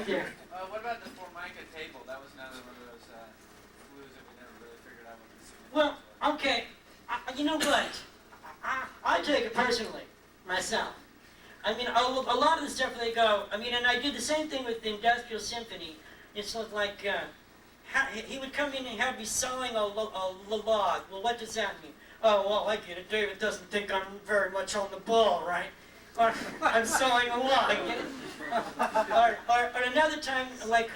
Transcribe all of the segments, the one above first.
right there. What about the Formica table? That was another one of those clues that we never really figured out what the significance Well, was. okay, you know what? I take it personally, myself. I mean, a lot of the stuff they go, I mean, and I do the same thing with the Industrial Symphony. It's like, he would come in and have me sawing a log. Well, what does that mean? Oh, well, I get it. David doesn't think I'm very much on the ball, right? Or I'm sawing a log, get it? Or another time, like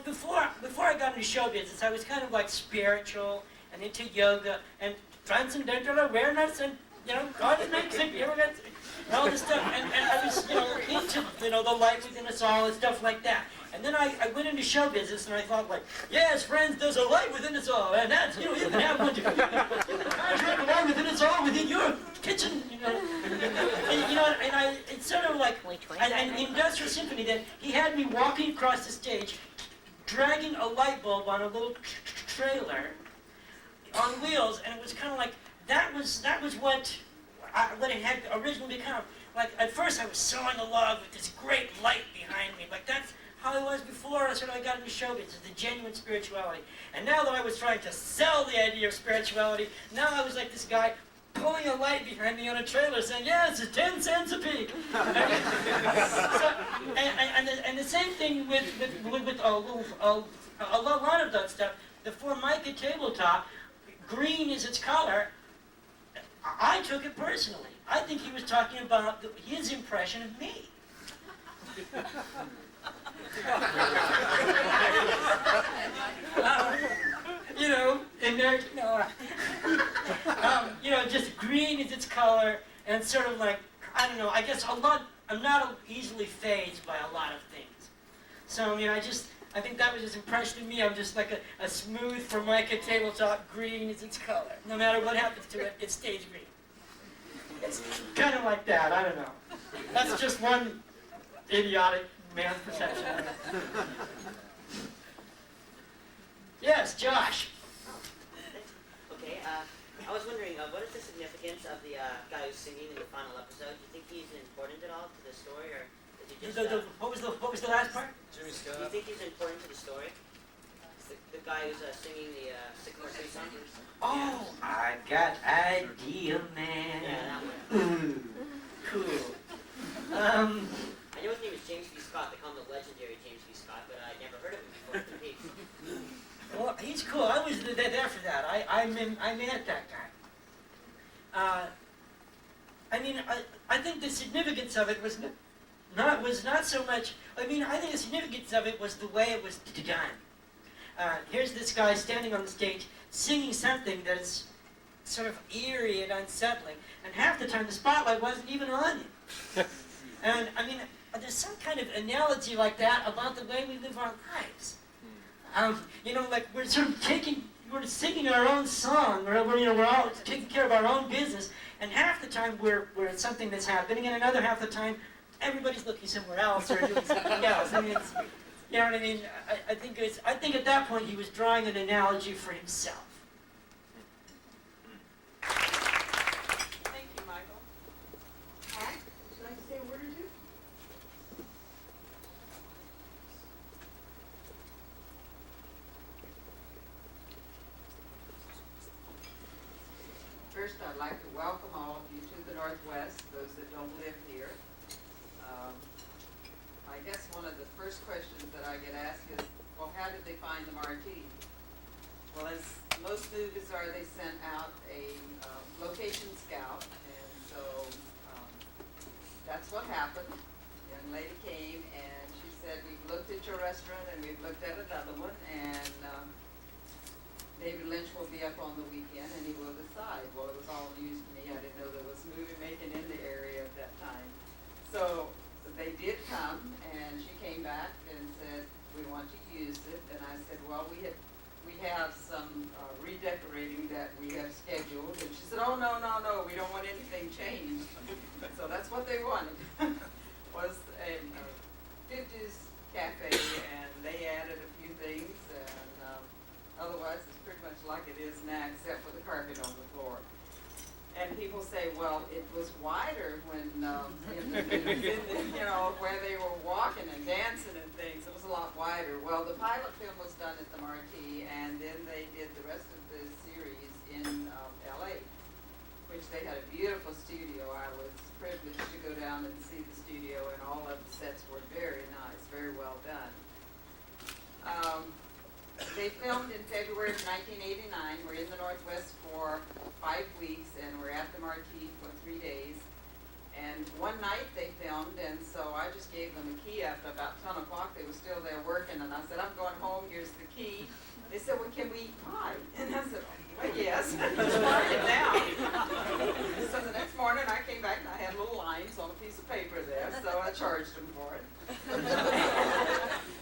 before I got into show business, I was kind of like spiritual and into yoga and transcendental awareness and, God makes it, and all this stuff, and I was, into, the light within us all and stuff like that. And then I went into show business and I thought like, yes, friends, there's a light within us all, and that's, you can have one, you can contract a light within us all within your kitchen, and it's sort of like, and the Industrial Symphony, then he had me walking across the stage, dragging a light bulb on a little trailer on wheels, and it was kind of like, that was what it had originally become. Like, at first I was sawing a log with this great light behind me. Like, that's how I was before I got into show business, the genuine spirituality. And now that I was trying to sell the idea of spirituality, now I was like this guy pulling a light behind me on a trailer saying, yes, it's 10 cents a peak. And the same thing with a lot of that stuff. The Formica tabletop, green is its color. I took it personally. I think he was talking about his impression of me. Just green is its color, and sort of like, I don't know, I guess I'm not easily fazed by a lot of things. So, I think that was his impression of me. I'm just like a smooth Formica tabletop, green is its color. No matter what happens to it, it stays green. It's kind of like that, I don't know. That's just one idiotic man's perception. Yes, Josh. Okay, I was wondering, what is the significance of the guy who's singing in the final episode? Do you think he's important at all to the story, or is he just... What was the last part? Jimmy Do Scott. you think he's important to the story? The guy who's singing the Sycamore Tree song? Oh, I got idea, man. Yeah, that one. Cool. I know his name is James B. Scott. They call him the legendary James B. Scott, but I never heard of him before. Well, he's cool. I was there for that. I met that guy. I think the significance of it was not so much. I think the significance of it was the way it was done. Here's this guy standing on the stage singing something that's sort of eerie and unsettling, and half the time the spotlight wasn't even on him. And there's some kind of analogy like that about the way we live our lives. Like we're sort of we're singing our own song, we're all taking care of our own business, and half the time we're at something that's happening, and another half the time everybody's looking somewhere else or doing something else. You know what I mean? I think at that point he was drawing an analogy for himself. Thank you, Michael. Pat, would you like to say a word or two? First, I'd like to welcome all of you to the Northwest, those that don't live here. I guess one of the first questions that I get asked is, well, how did they find the marquee? Well, as most movies are, they sent out a location scout, and so that's what happened. A young lady came and she said, we've looked at your restaurant and we've looked at another one, and David Lynch will be up on the weekend and he will decide. Well, it was all news to me. I didn't know there was movie making in the area at that time. So they did come, and she came back and said, we want to use it. And I said, well, we have some redecorating that we have scheduled. And she said, oh, no, we don't want anything changed. So that's what they wanted, was a 50s cafe, and they added a few things, and otherwise it's pretty much like it is now, except for the carpet on the floor. And people say, well, it was wider when in the know, where they were walking and dancing and things. It was a lot wider. Well, the pilot film was done at the Marquee, and then they did the rest of the series in LA, which they had a beautiful studio. I was privileged to go down and see the studio, and all of the sets were very nice, very well done. They filmed in February of 1989. We're in the Northwest for 5 weeks, and we're at the Marquee for 3 days. And one night they filmed, and so I just gave them a key after about 10 o'clock. They were still there working, and I said, I'm going home, here's the key. They said, well, can we eat pie? And I said, well, yes. Let's mark it down. So the next morning I came back and I had little lines on a piece of paper there, so I charged them for it.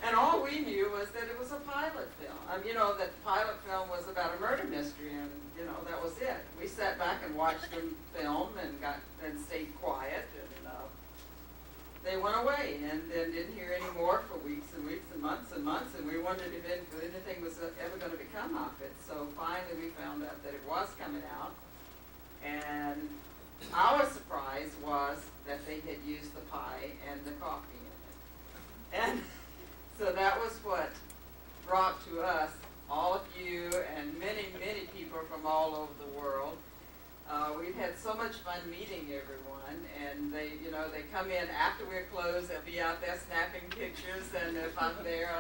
And all we knew was that it was a pilot film. You know, that the pilot film was about a murder mystery, and, you know, that was it. We sat back and watched them film and stayed quiet, and they went away, and then didn't hear any more for weeks and weeks and months, and we wondered if anything was ever going to become of it. So finally we found out that it was coming out, and our surprise was that they had used the pie and the coffee in it. And so that was what brought to us, all of you and many, many people from all over the world. We've had so much fun meeting everyone, and they come in after we're closed. They'll be out there snapping pictures, and if I'm there,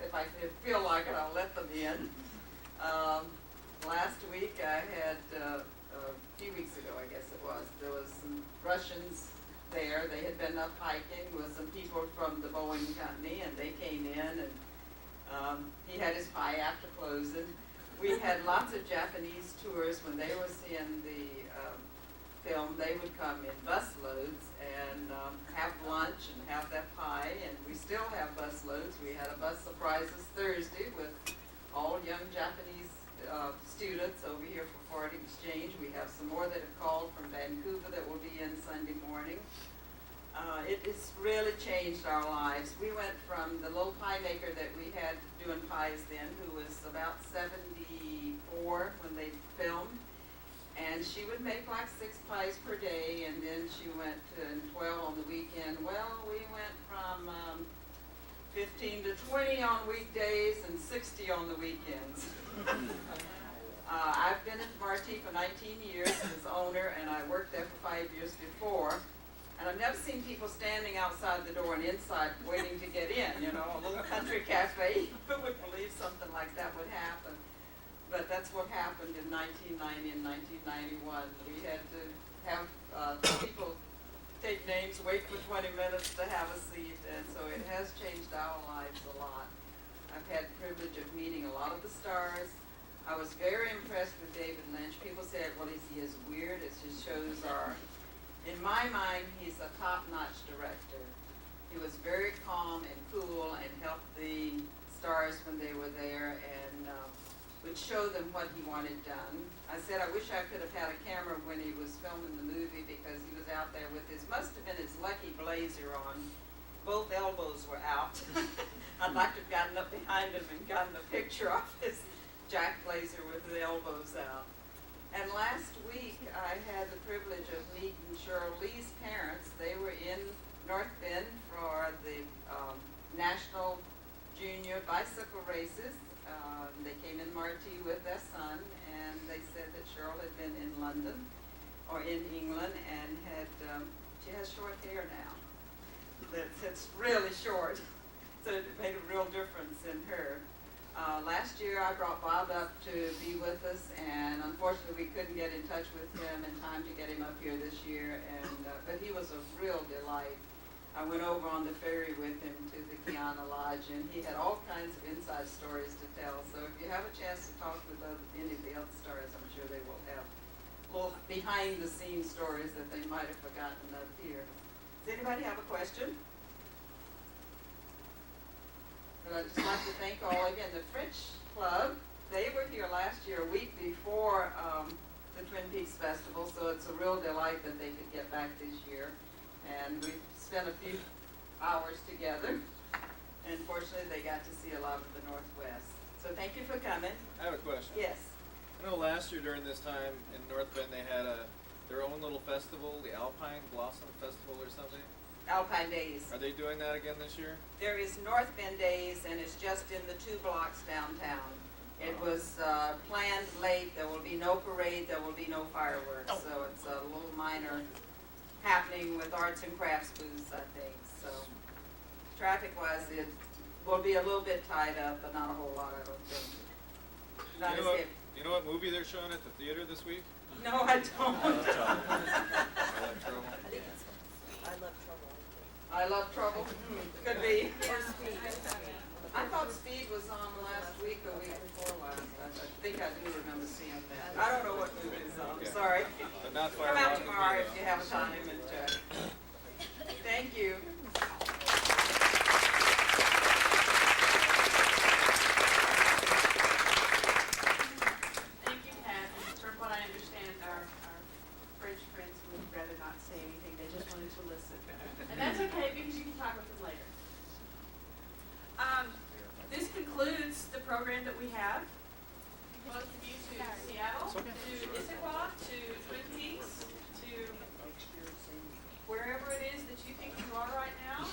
if I feel like it, I'll let them in. Last week I had, a few weeks ago I guess it was, there was some Russians there. They had been up hiking with some people from the Boeing company, and they came in, and he had his pie after closing. We had lots of Japanese tourists. When they were seeing the film, they would come in busloads and have lunch and have that pie, and we still have busloads. We had a bus surprise this Thursday with all young Japanese students over here for foreign exchange. We have some more that have called from Vancouver that will be in Sunday morning. It has really changed our lives. We went from the little pie maker that we had doing pies then, who was about 74 when they filmed, and she would make like 6 pies per day, and then she went to 12 on the weekend. Well, we went from 15 to 20 on weekdays and 60 on the weekends. I've been at Marti for 19 years as owner, and I worked there for 5 years before. And I've never seen people standing outside the door and inside waiting to get in, you know, a little country cafe. Who would believe something like that would happen? But that's what happened in 1990 and 1991. We had to have people take names, wait for 20 minutes to have a seat, and so it has changed our lives a lot. I've had the privilege of meeting a lot of the stars. I was very impressed with David Lynch. People said, well, is he as weird as his shows are? In my mind, he's a top-notch director. He was very calm and cool and helped the stars when they were there, and would show them what he wanted done. I said I wish I could have had a camera when he was filming the movie, because he was out there with his, must have been his lucky blazer on. Both elbows were out. I'd like to have gotten up behind him and gotten a picture of his jack blazer with the elbows out. And last week, I had the privilege of meeting Cheryl Lee's parents. They were in North Bend for the National Junior Bicycle Races. They came in Marti with their son, and they said that Cheryl had been in London, or in England, and she has short hair now. It's really short, so it made a real difference in her. Last year I brought Bob up to be with us, and unfortunately we couldn't get in touch with him in time to get him up here this year, but he was a real delight. I went over on the ferry with him to the Kiana Lodge, and he had all kinds of inside stories to tell. So if you have a chance to talk with any of the other stars, I'm sure they will have little behind-the-scenes stories that they might have forgotten up here. Does anybody have a question? But I'd just like to thank all again. The French Club, they were here last year, a week before the Twin Peaks Festival, so it's a real delight that they could get back this year. And we spent a few hours together, and fortunately they got to see a lot of the Northwest. So thank you for coming. I have a question. Yes. I know last year during this time in North Bend they had their own little festival, the Alpine Blossom Festival or something. Alpine Days. Are they doing that again this year? There is North Bend Days, and it's just in the 2 blocks downtown. It was planned late. There will be no parade. There will be no fireworks. So it's a little minor happening with arts and crafts booths, I think. So traffic-wise, it will be a little bit tied up, but not a whole lot, I don't think. Not as heavy. You know what movie they're showing at the theater this week? No, I don't. I Love Trouble. I Love Trouble. Could be. I thought Speed was on last week or week before last. I think I do remember seeing that. I don't know what movie it's on. Okay. Sorry. But not Come out Fireworks tomorrow Movie, if you have time and check. Thank you. Thank you, Pat. And from what I understand, our French friends would rather not say anything. They just wanted to listen. And that's okay because you can talk with them later. This concludes the program that we have. Welcome you to Seattle, to Issaquah, to Twin Peaks, to wherever it is that you think you are right now.